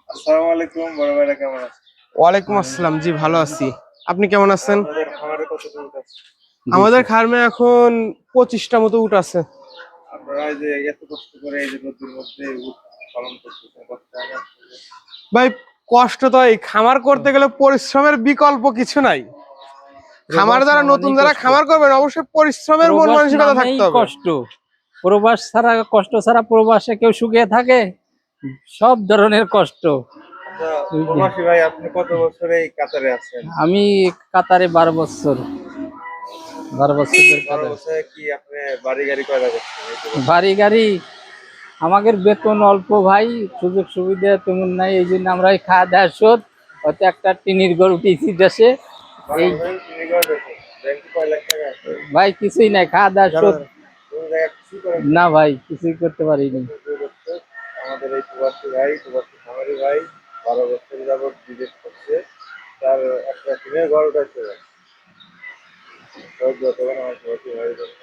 আসসালামু আলাইকুম, বড় ভাইরা কেমন আছেন? ওয়ালাইকুম আসসালাম। জি, ভালো আছি। আপনি কেমন আছেন? আপনাদের খামারে কতটুকু উট আছে? আমাদের ফার্মে এখন 25টা মতো উট আছে। আপনারা এই যে এত কষ্ট করে এই যে রোদের মধ্যে উট পালন করতেছেন, কত টাকা? ভাই, কষ্ট তো এই খামার করতে গেলে পরিশ্রমের বিকল্প কিছু নাই। খামার প্রবাস যারা নতুন মানেই যারা কষ্ট। খামার করবেন অবশ্যই পরিশ্রমের মন প্রবাস মানসিকতা নামেই থাকতে হবে। কষ্ট। প্রবাস ছাড়া, কষ্ট ছাড়া প্রবাসে কেউ সুখে থাকে? সব ধরনের কষ্ট। আচ্ছা, প্রবাসী ভাই, আপনি কত বছর এই কাতারে আছেন? আমি কাতারে 12 বছর, 12 বছরের 12 কাতারে। বছরে কি আপনি বাড়ি গাড়ি কয়টা করছেন এই যে বছর? বাড়ি গাড়ি আমাদের বেতন অল্প ভাই, সুযোগ সুবিধা তেমন নাই, এই জন্য আমরা এই খাওয়া দাওয়া শোধ হয়তো একটা টিনির ঘর উঠেছি দেশে। এই বাংলাদেশ তিনি করে দেখুন, ব্যাংকে কয় লাখ টাকা আছে? ভাই কিছুই নাই, খাওয়া দাওয়া শোধ। কোন জায়গায় কিছু করেন না? না ভাই, কিছুই করতে পারিনি। আমাদের এই প্রবাসী ভাই, প্রবাসী খামারি ভাই 12 বছর যাবত বিদেশ করছে, তার একটা টিনের ঘর উঠাইতে হবে। সহ্য হতে পারে আমার প্রবাসী ভাইয়ের জন্য।